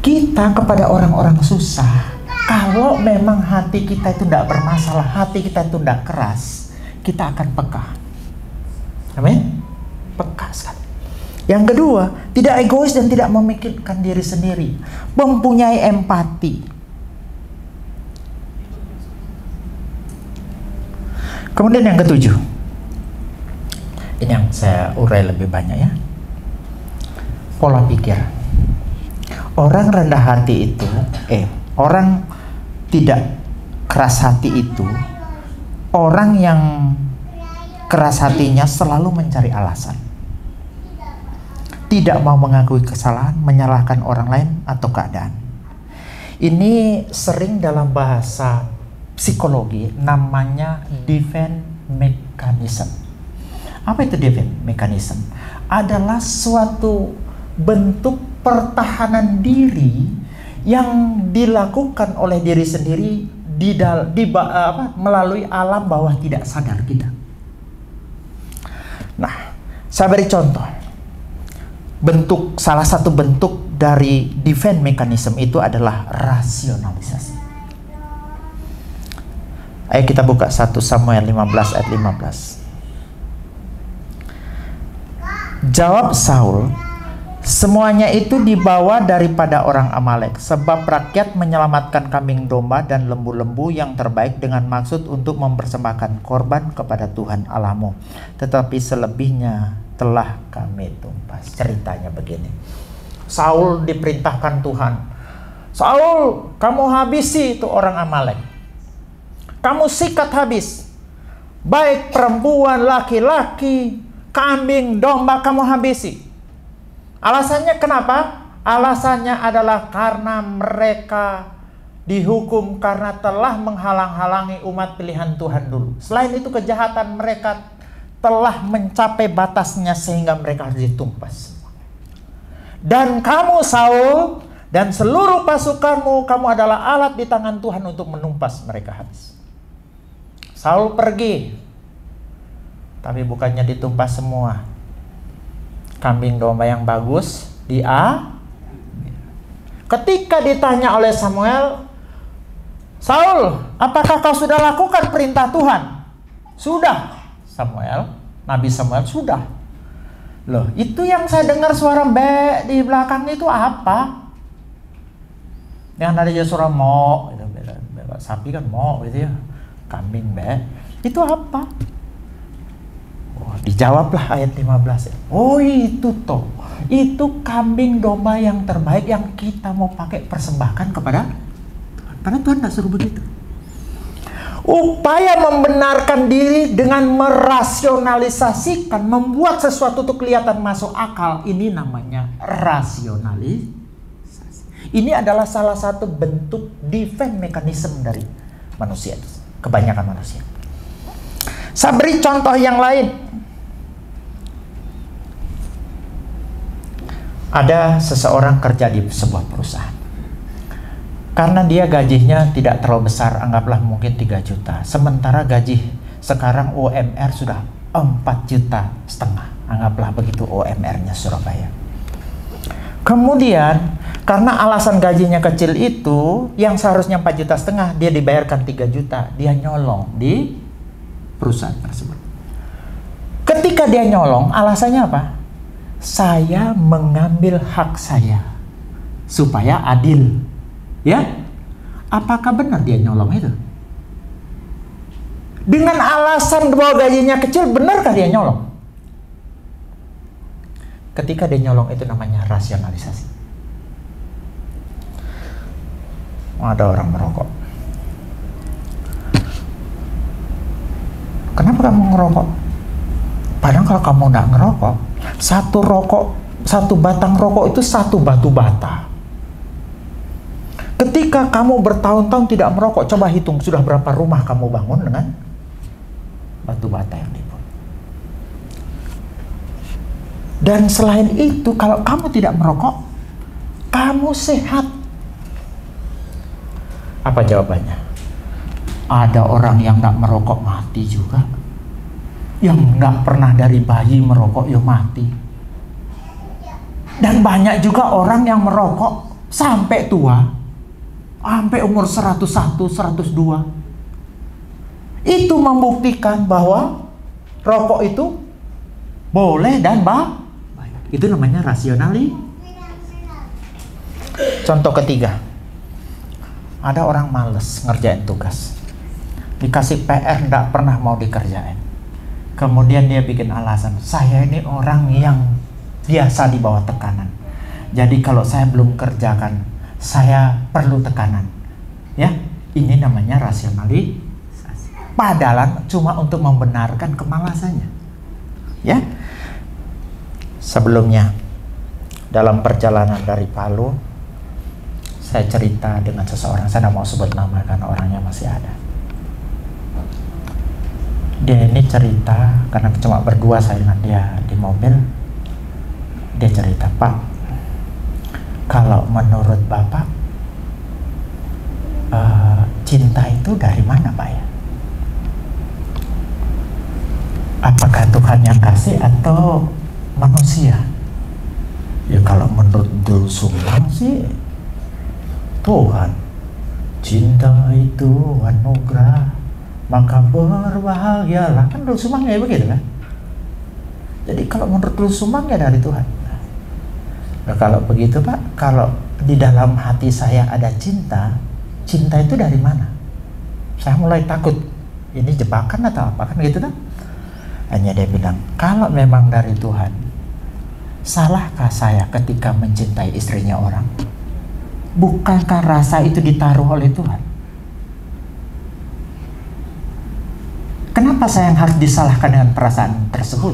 kita kepada orang-orang susah, kalau memang hati kita itu tidak bermasalah, hati kita itu tidak keras, kita akan peka. Amin? Peka sekali. Yang kedua, tidak egois dan tidak memikirkan diri sendiri, mempunyai empati. Kemudian yang ketujuh, ini yang saya urai lebih banyak ya, pola pikir. Orang rendah hati itu, orang tidak keras hati itu, orang yang keras hatinya selalu mencari alasan. Tidak mau mengakui kesalahan, menyalahkan orang lain atau keadaan. Ini sering dalam bahasa psikologi namanya defend mechanism. Apa itu defense mechanism? Adalah suatu bentuk pertahanan diri yang dilakukan oleh diri sendiri melalui alam bawah tidak sadar kita. Nah, saya beri contoh. Salah satu bentuk dari defense mechanism itu adalah rasionalisasi. Ayo kita buka 1 Samuel 15 ayat 15. Jawab Saul, semuanya itu dibawa daripada orang Amalek, sebab rakyat menyelamatkan kambing domba dan lembu-lembu yang terbaik dengan maksud untuk mempersembahkan korban kepada Tuhan Allahmu. Tetapi selebihnya telah kami tumpas. Ceritanya begini. Saul diperintahkan Tuhan. Saul, kamu habisi itu orang Amalek. Kamu sikat habis. Baik perempuan, laki-laki, kambing, domba kamu habisi. Alasannya kenapa? Alasannya adalah karena mereka dihukum karena telah menghalang-halangi umat pilihan Tuhan dulu. Selain itu kejahatan mereka telah mencapai batasnya sehingga mereka harus ditumpas. Dan kamu Saul dan seluruh pasukanmu, kamu adalah alat di tangan Tuhan untuk menumpas mereka habis. Saul pergi, tapi bukannya ditumpas semua. Kambing domba yang bagus ketika ditanya oleh Samuel, Saul, apakah kau sudah lakukan perintah Tuhan? Sudah, Nabi Samuel, sudah. Loh, itu yang saya dengar suara be di belakang itu apa? Yang ada suara mo, gitu, sapi kan mo gitu ya, kambing be, itu apa? Oh, dijawablah ayat 15 ya. Oh itu toh, itu kambing domba yang terbaik yang kita mau pakai persembahkan kepada Tuhan. Karena Tuhan tidak suruh begitu. Upaya membenarkan diri dengan merasionalisasikan, membuat sesuatu itu kelihatan masuk akal, ini namanya rasionalisasi. Ini adalah salah satu bentuk defense mechanism dari manusia, kebanyakan manusia. Saya beri contoh yang lain. Ada seseorang kerja di sebuah perusahaan. Karena dia gajinya tidak terlalu besar, anggaplah mungkin 3 juta. Sementara gaji sekarang UMR sudah 4,5 juta. Anggaplah begitu UMR-nya Surabaya. Kemudian, karena alasan gajinya kecil itu, yang seharusnya 4,5 juta, dia dibayarkan 3 juta. Dia nyolong di perusahaan tersebut. Ketika dia nyolong, alasannya apa? Saya mengambil hak saya supaya adil. Ya, apakah benar dia nyolong itu? Dengan alasan bahwa gajinya kecil, benarkah dia nyolong? Ketika dia nyolong itu namanya rasionalisasi. Ada orang merokok. Kenapa kamu ngerokok? Padahal kalau kamu nggak ngerokok, satu batang rokok itu 1 batu bata. Ketika kamu bertahun-tahun tidak merokok, coba hitung sudah berapa rumah kamu bangun dengan batu bata yang dibuat. Dan selain itu, kalau kamu tidak merokok, kamu sehat. Apa jawabannya? Ada orang yang nggak merokok mati juga. Yang nggak pernah dari bayi merokok ya mati. Dan banyak juga orang yang merokok sampai tua. Sampai umur 101, 102. Itu membuktikan bahwa rokok itu boleh dan baik. Itu namanya rasionali. Contoh ketiga. Ada orang males ngerjain tugas. Dikasih PR nggak pernah mau dikerjain. Kemudian dia bikin alasan, saya ini orang yang biasa di bawah tekanan. Jadi kalau saya belum kerjakan, saya perlu tekanan. Ya, ini namanya rasionalisasi. Padahal cuma untuk membenarkan kemalasannya. Ya. Sebelumnya dalam perjalanan dari Palu, saya cerita dengan seseorang, saya tidak mau sebut nama karena orangnya masih ada. Dia ini cerita, karena cuma berdua saya dengan dia di mobil. Dia cerita, Pak, kalau menurut Bapak cinta itu dari mana, Pak ya? Apakah Tuhan yang kasih atau manusia? Ya kalau menurut Dul Sumbang sih Tuhan. Cinta itu anugerah, maka berbahagialah. Kan Dul Sumbang ya begitu kan? Jadi kalau menurut Dul Sumbang ya dari Tuhan. Nah, kalau begitu Pak, kalau di dalam hati saya ada cinta, cinta itu dari mana? Saya mulai takut, ini jebakan atau apa kan gitu kan? Hanya dia bilang, kalau memang dari Tuhan, salahkah saya ketika mencintai istrinya orang? Bukankah rasa itu ditaruh oleh Tuhan? Kenapa saya yang harus disalahkan dengan perasaan tersebut?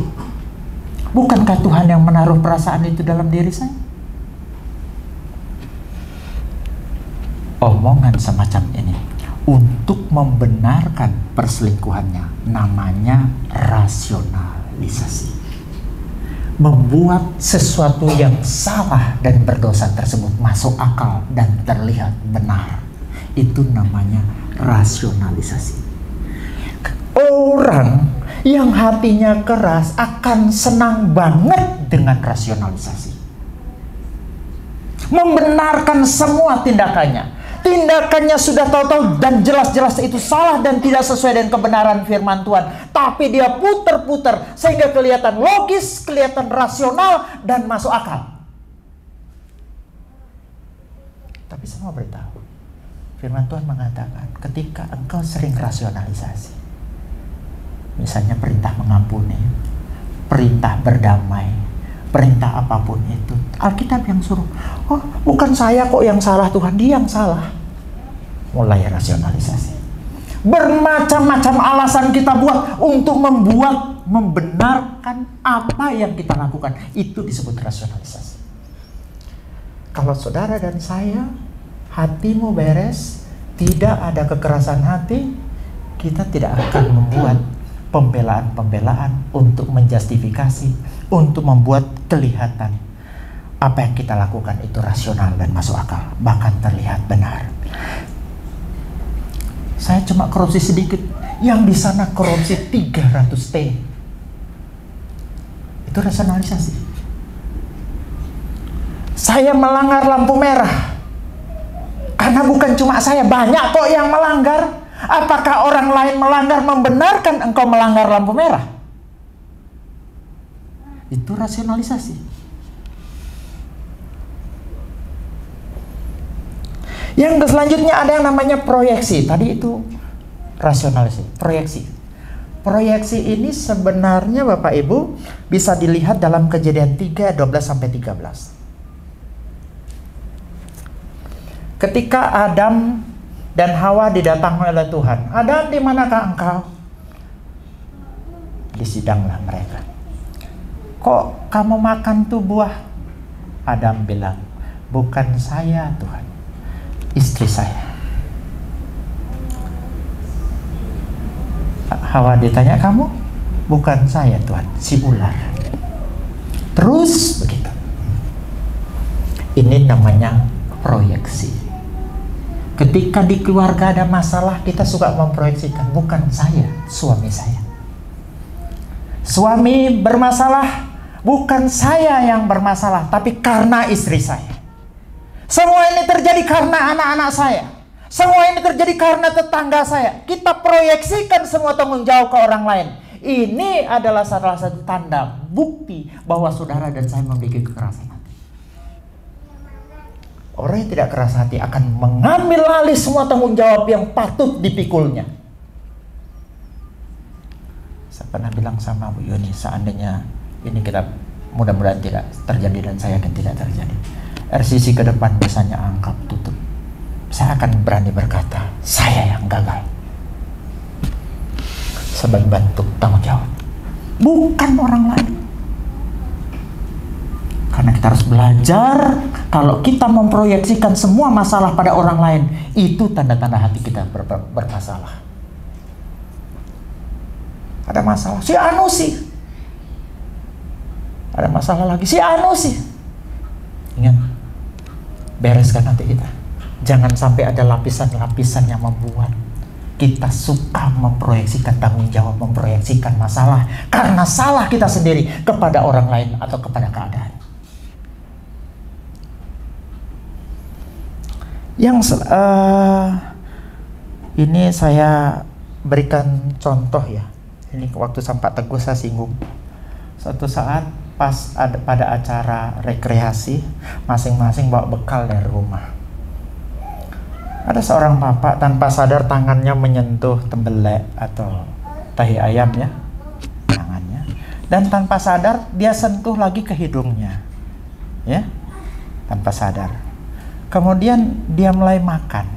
Bukankah Tuhan yang menaruh perasaan itu dalam diri saya? Omongan semacam ini untuk membenarkan perselingkuhannya namanya rasionalisasi. Membuat sesuatu yang salah dan berdosa tersebut masuk akal dan terlihat benar. Itu namanya rasionalisasi. Orang yang hatinya keras akan senang banget dengan rasionalisasi. Membenarkan semua tindakannya. Tindakannya sudah tahu-tahu dan jelas-jelas itu salah dan tidak sesuai dengan kebenaran firman Tuhan. Tapi dia puter-puter sehingga kelihatan logis, kelihatan rasional, dan masuk akal. Tapi saya mau beritahu, firman Tuhan mengatakan ketika engkau sering rasionalisasi, misalnya perintah mengampuni, perintah berdamai, perintah apapun itu, Alkitab yang suruh, oh bukan saya kok yang salah Tuhan, dia yang salah. Mulai rasionalisasi. Bermacam-macam alasan kita buat untuk membenarkan apa yang kita lakukan. Itu disebut rasionalisasi. Kalau saudara dan saya, hatimu beres, tidak ada kekerasan hati, kita tidak akan membuat pembelaan-pembelaan untuk menjustifikasi, untuk membuat kelihatan apa yang kita lakukan itu rasional dan masuk akal, bahkan terlihat benar. Saya cuma korupsi sedikit, yang di sana korupsi 300 T. Itu rasionalisasi. Saya melanggar lampu merah, karena bukan cuma saya, banyak kok yang melanggar. Apakah orang lain melanggar membenarkan engkau melanggar lampu merah? Itu rasionalisasi. Yang selanjutnya ada yang namanya proyeksi. Tadi itu rasionalisasi, proyeksi. Proyeksi ini sebenarnya Bapak Ibu bisa dilihat dalam Kejadian 3 12-13. Ketika Adam dan Hawa didatangi oleh Tuhan. Adam, di manakah engkau? Disidanglah mereka. Kok kamu makan tuh buah? Adam bilang, bukan saya Tuhan, istri saya. Hawa ditanya, kamu? Bukan saya Tuhan, si ular. Terus begitu. Ini namanya proyeksi. Ketika di keluarga ada masalah, kita suka memproyeksikan, bukan saya, suami saya. Suami bermasalah, bukan saya yang bermasalah, tapi karena istri saya. Semua ini terjadi karena anak-anak saya. Semua ini terjadi karena tetangga saya. Kita proyeksikan semua tanggung jawab ke orang lain. Ini adalah salah satu tanda bukti bahwa saudara dan saya memiliki kekerasan hati. Orang yang tidak keras hati akan mengambil alih semua tanggung jawab yang patut dipikulnya. Saya pernah bilang sama Bu Yuni, seandainya ini kita mudah-mudahan tidak terjadi dan saya yakin tidak terjadi. RCC ke depan biasanya angkat tutup. Saya akan berani berkata, saya yang gagal. Sebagai bentuk tanggung jawab. Bukan orang lain. Karena kita harus belajar, kalau kita memproyeksikan semua masalah pada orang lain, itu tanda-tanda hati kita bermasalah. Ada masalah, si anu sih. Ada masalah lagi, si anu sih. Ingat, bereskan hati kita. Jangan sampai ada lapisan-lapisan yang membuat kita suka memproyeksikan tanggung jawab, memproyeksikan masalah karena salah kita sendiri kepada orang lain atau kepada keadaan. Ini saya berikan contoh ya. Ini waktu Pak Teguh saya singgung. Suatu saat pas pada acara rekreasi, masing-masing bawa bekal dari rumah. Ada seorang bapak tanpa sadar tangannya menyentuh tembelek atau tahi ayam ya, tangannya. Dan tanpa sadar dia sentuh lagi ke hidungnya, ya, tanpa sadar. Kemudian dia mulai makan,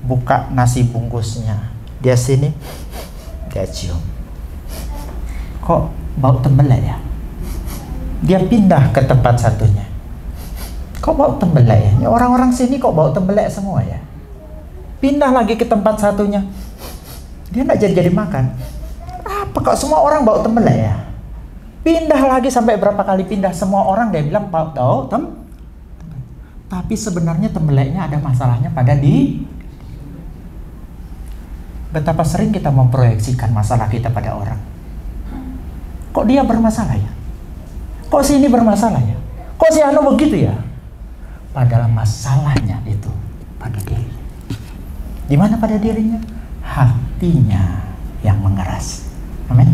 buka nasi bungkusnya. Dia sini, dia cium. Kok bau tembelek ya? Dia pindah ke tempat satunya. Kok bau tembelek ya? Ini orang-orang sini kok bau tembelek semua ya? Pindah lagi ke tempat satunya. Dia nggak jadi makan. Apa kok semua orang bau tembelek ya? Pindah lagi sampai berapa kali pindah, semua orang dia bilang bau tembelek. Tapi sebenarnya tembeleknya ada masalahnya pada di. Betapa sering kita memproyeksikan masalah kita pada orang. Kok dia bermasalah ya? Kok si ini bermasalah ya? Kok si anu begitu ya? Padahal masalahnya itu pada diri. Di mana pada dirinya? Hatinya yang mengeras. Amin.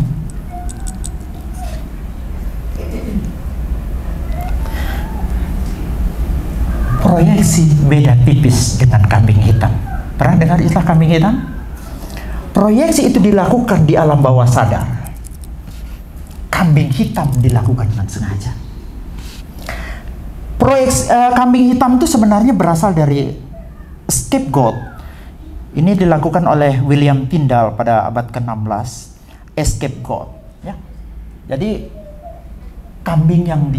Proyeksi beda tipis dengan kambing hitam. Pernah dengar istilah kambing hitam? Proyeksi itu dilakukan di alam bawah sadar. Kambing hitam dilakukan dengan sengaja. Kambing hitam itu sebenarnya berasal dari scapegoat. Ini dilakukan oleh William Tyndall pada abad ke-16. Scapegoat, ya. Jadi kambing yang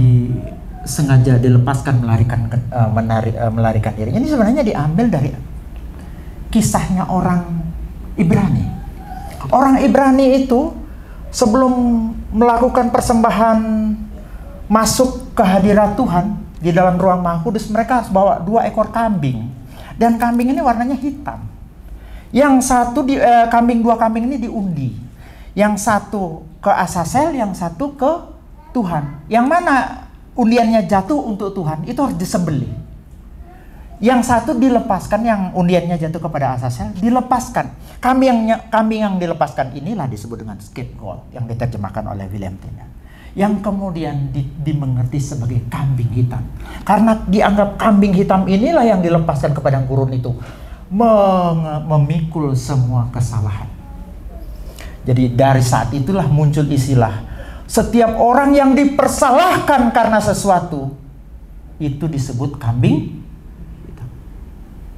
sengaja dilepaskan melarikan diri. Ini sebenarnya diambil dari kisahnya orang Ibrani. Orang Ibrani itu sebelum melakukan persembahan masuk ke hadirat Tuhan di dalam ruang Maha Kudus, mereka bawa 2 ekor kambing, dan kambing ini warnanya hitam. Yang satu dua kambing ini diundi, yang satu ke Asasel, yang satu ke Tuhan. Yang mana undiannya jatuh untuk Tuhan itu harus disembelih. Yang satu dilepaskan, yang undiannya jatuh kepada Asasel dilepaskan. Kambing yang dilepaskan inilah disebut dengan scapegoat, yang diterjemahkan oleh William Tyndall, yang kemudian dimengerti sebagai kambing hitam. Karena dianggap kambing hitam inilah yang dilepaskan ke padang gurun itu memikul semua kesalahan. Jadi dari saat itulah muncul istilah setiap orang yang dipersalahkan karena sesuatu itu disebut kambing hitam.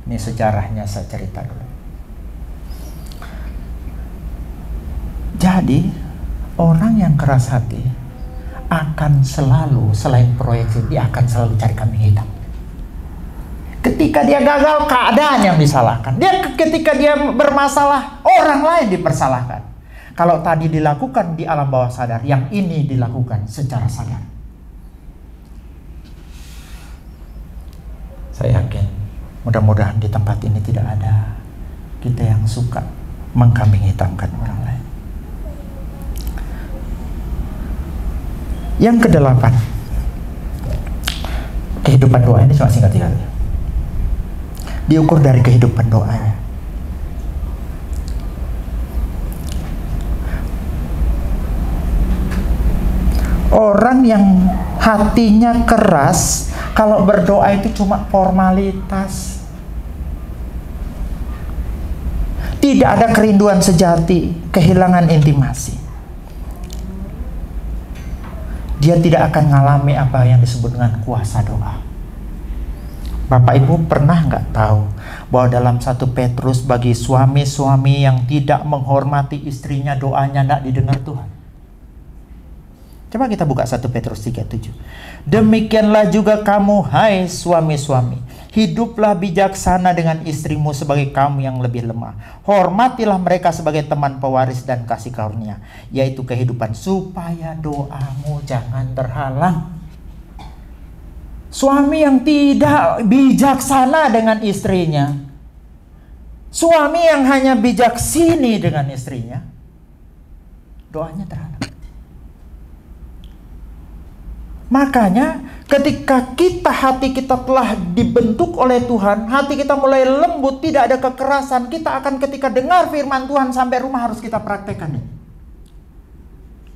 Ini sejarahnya saya cerita dulu. Jadi orang yang keras hati akan selalu, selain proyeksi, dia akan selalu cari kambing hitam. Ketika dia gagal, keadaan yang disalahkan. Ketika dia bermasalah, orang lain dipersalahkan. Kalau tadi dilakukan di alam bawah sadar, yang ini dilakukan secara sadar. Saya yakin mudah-mudahan di tempat ini tidak ada kita yang suka mengkambing hitamkan orang lain. Yang ke-8, kehidupan doa ini cuma singkat sekali. Diukur dari kehidupan doanya. Orang yang hatinya keras, kalau berdoa itu cuma formalitas. Tidak ada kerinduan sejati, kehilangan intimasi. Dia tidak akan mengalami apa yang disebut dengan kuasa doa. Bapak Ibu pernah nggak tahu bahwa dalam 1 Petrus bagi suami-suami yang tidak menghormati istrinya, doanya nggak didengar Tuhan? Coba kita buka 1 Petrus 3:7. Demikianlah juga kamu, hai suami-suami, Hiduplah bijaksana dengan istrimu sebagai kamu yang lebih lemah. Hormatilah mereka sebagai teman pewaris dan kasih karunia, yaitu kehidupan, supaya doamu jangan terhalang. Suami yang tidak bijaksana dengan istrinya, suami yang hanya bijaksini dengan istrinya, doanya terhalang. Makanya ketika hati kita telah dibentuk oleh Tuhan, hati kita mulai lembut, tidak ada kekerasan, kita akan ketika dengar firman Tuhan sampai rumah harus kita praktekkan ini.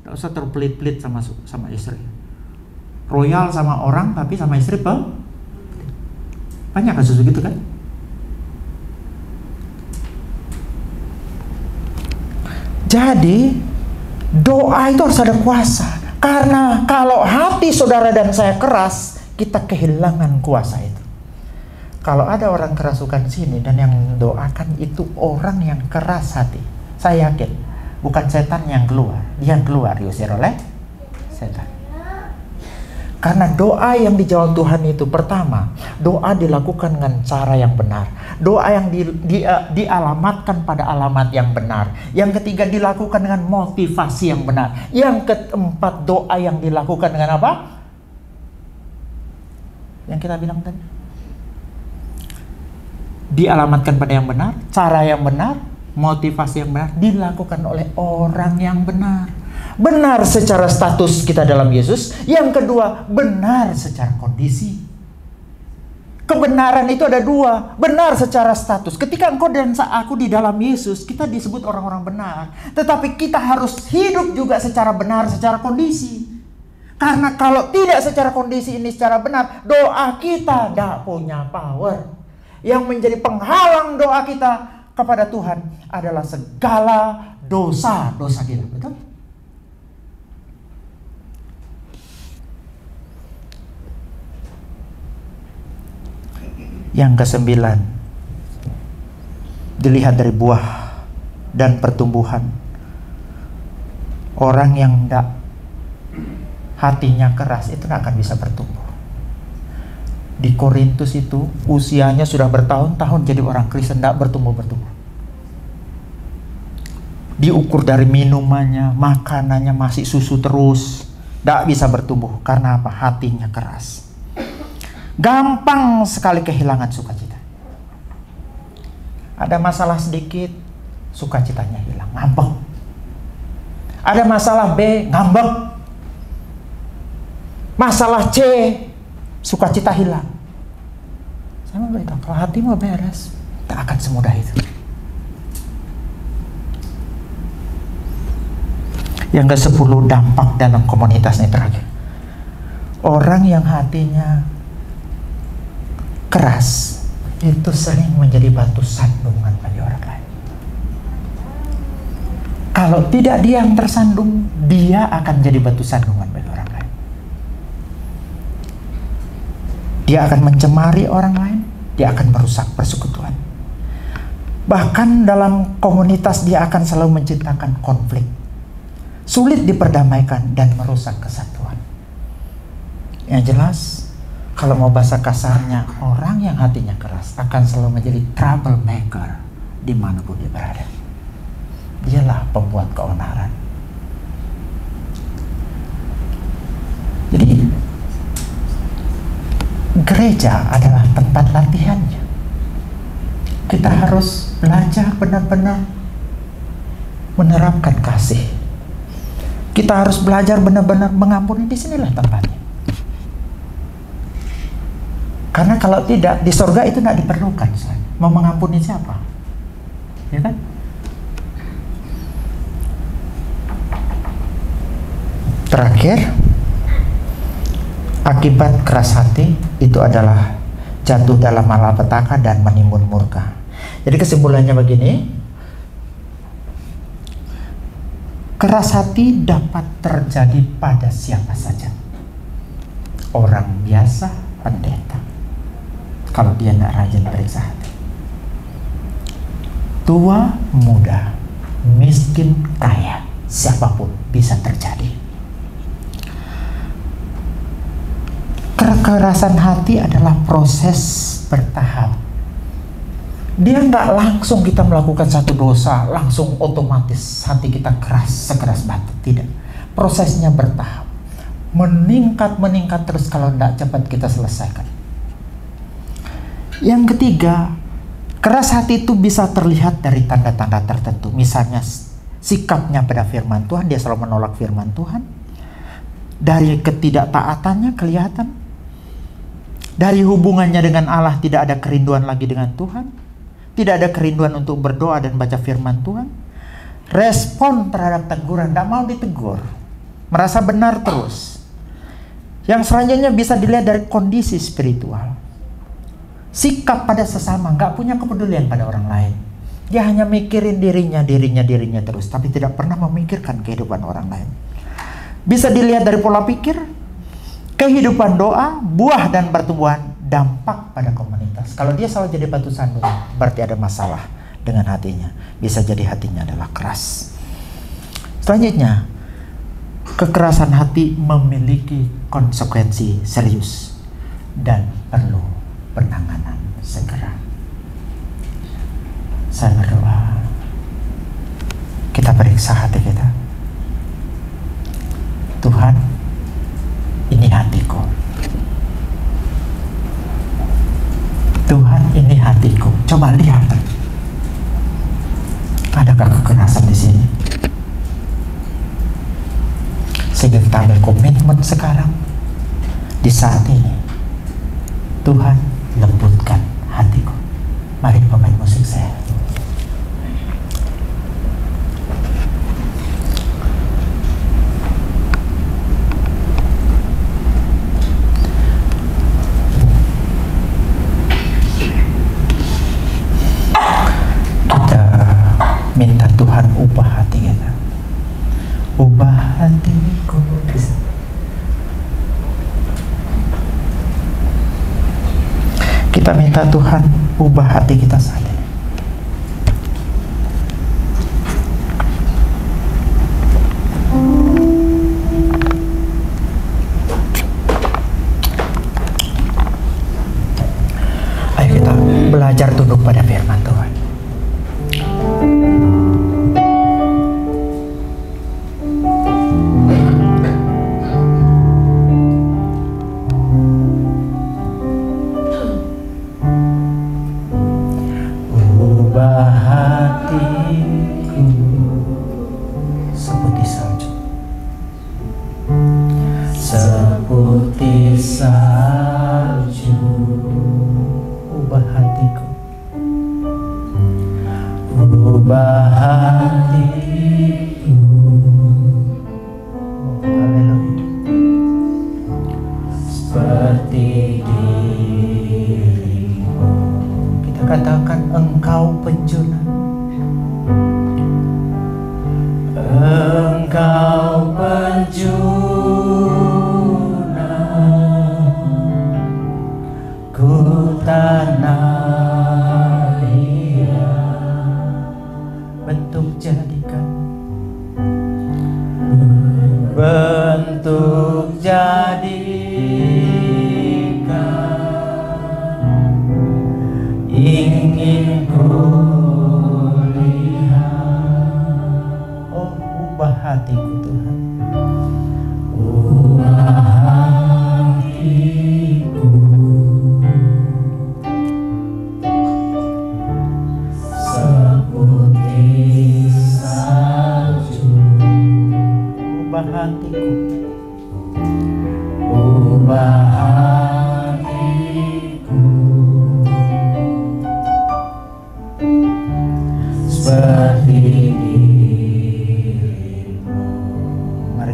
Tidak usah terpelit-pelit sama istri. Royal sama orang tapi sama istri banyak kasus begitu kan? Jadi doa itu harus ada kuasa. Karena kalau hati saudara dan saya keras, kita kehilangan kuasa itu. Kalau ada orang kerasukan sini dan yang doakan itu orang yang keras hati, saya yakin bukan setan yang keluar, dia keluar diusir oleh setan. Karena doa yang dijawab Tuhan itu, pertama, doa dilakukan dengan cara yang benar. Doa yang dialamatkan pada alamat yang benar. Yang ketiga, dilakukan dengan motivasi yang benar. Yang keempat, doa yang dilakukan dengan apa? Yang kita bilang tadi. Dialamatkan pada yang benar, cara yang benar, motivasi yang benar, dilakukan oleh orang yang benar. Benar secara status kita dalam Yesus. Yang kedua, benar secara kondisi. Kebenaran itu ada dua. Benar secara status. Ketika engkau dan aku di dalam Yesus, kita disebut orang-orang benar. Tetapi kita harus hidup juga secara benar, secara kondisi. Karena kalau tidak secara kondisi ini secara benar, doa kita tidak punya power. Yang menjadi penghalang doa kita kepada Tuhan adalah segala dosa-dosa kita. Betul? Yang kesembilan, dilihat dari buah dan pertumbuhan. Orang yang tidak hatinya keras itu tidak akan bisa bertumbuh. Di Korintus itu usianya sudah bertahun-tahun jadi orang Kristen, tidak bertumbuh. Diukur dari minumannya, makanannya masih susu terus, tidak bisa bertumbuh. Karena apa? Hatinya keras. Gampang sekali kehilangan sukacita. Ada masalah sedikit, sukacitanya hilang, ngambek. Ada masalah B, ngambek. Masalah C, sukacita hilang. Saya mau beritahu, kalau hati mau beres, tak akan semudah itu. Yang ke-10, dampak dalam komunitas ini terakhir. Orang yang hatinya keras itu sering menjadi batu sandungan bagi orang lain. Kalau tidak dia yang tersandung, dia akan jadi batu sandungan bagi orang lain. Dia akan mencemari orang lain, dia akan merusak persekutuan. Bahkan dalam komunitas dia akan selalu menciptakan konflik, sulit diperdamaikan dan merusak kesatuan. Yang jelas, kalau mau bahasa kasarnya, orang yang hatinya keras akan selalu menjadi troublemaker dimanapun dia berada. Dialah pembuat keonaran. Jadi, gereja adalah tempat latihannya. Kita harus belajar benar-benar menerapkan kasih. Kita harus belajar benar-benar mengampuni. Disinilah tempatnya. Karena kalau tidak, di surga itu tidak diperlukan. Mau mengampuni siapa? Ya kan? Terakhir, akibat keras hati itu adalah jatuh dalam malapetaka dan menimbun murka. Jadi kesimpulannya begini, keras hati dapat terjadi pada siapa saja. Orang biasa, pendeta, kalau dia tidak rajin periksa hati. Tua, muda, miskin, kaya, siapapun bisa terjadi. Kekerasan hati adalah proses bertahap. Dia nggak langsung kita melakukan satu dosa, langsung otomatis hati kita keras, sekeras batu. Tidak. Prosesnya bertahap. Meningkat terus kalau tidak cepat kita selesaikan. Yang ketiga, keras hati itu bisa terlihat dari tanda-tanda tertentu. Misalnya sikapnya pada firman Tuhan, dia selalu menolak firman Tuhan. Dari ketidaktaatannya kelihatan. Dari hubungannya dengan Allah tidak ada kerinduan lagi dengan Tuhan. Tidak ada kerinduan untuk berdoa dan baca firman Tuhan. Respon terhadap teguran, tidak mau ditegur. Merasa benar terus. Yang selanjutnya bisa dilihat dari kondisi spiritual. Sikap pada sesama, nggak punya kepedulian pada orang lain. Dia hanya mikirin dirinya terus, tapi tidak pernah memikirkan kehidupan orang lain. Bisa dilihat dari pola pikir, kehidupan doa, buah dan pertumbuhan, dampak pada komunitas. Kalau dia selalu jadi batu sandung, berarti ada masalah dengan hatinya. Bisa jadi hatinya adalah keras. Selanjutnya, kekerasan hati memiliki konsekuensi serius dan perlu penanganan segera. Saya berdoa, kita periksa hati kita. Tuhan, ini hatiku. Tuhan, ini hatiku. Coba lihat, adakah kekerasan di sini? Sehingga kita ambil komitmen sekarang, di saat ini. Tuhan, lembutkan hatiku. Mari pemain musik saya. Minta Tuhan ubah hati kita. Ubah hatiku. Kita minta Tuhan ubah hati kita saat ini. Ayo kita belajar tunduk pada firman Tuhan.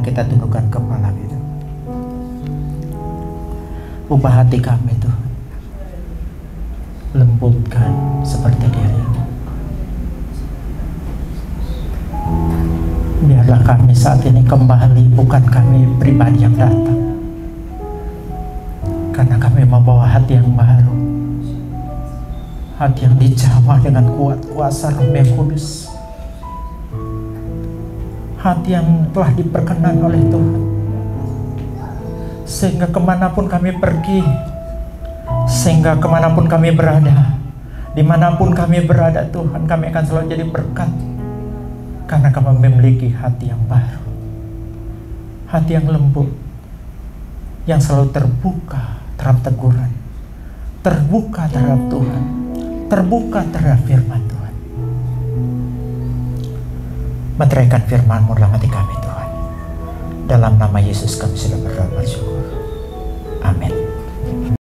Kita tundukkan kepala kita. Ubah hati kami Tuhan. Lembutkan seperti diri-Mu. Biarlah kami saat ini kembali, bukan kami pribadi yang datang, karena kami membawa hati yang baru, hati yang dijamah dengan kuat kuasa Roh yang Kudus, hati yang telah diperkenan oleh Tuhan. sehingga kemanapun kami pergi, sehingga kemanapun kami berada, dimanapun kami berada Tuhan, kami akan selalu jadi berkat, karena kami memiliki hati yang baru, hati yang lembut, yang selalu terbuka terhadap teguran, terbuka terhadap Tuhan, terbuka terhadap firman Tuhan. Meteraikan firman-Mu dalam hati kami Tuhan. Dalam nama Yesus kami sudah berdoa bersyukur.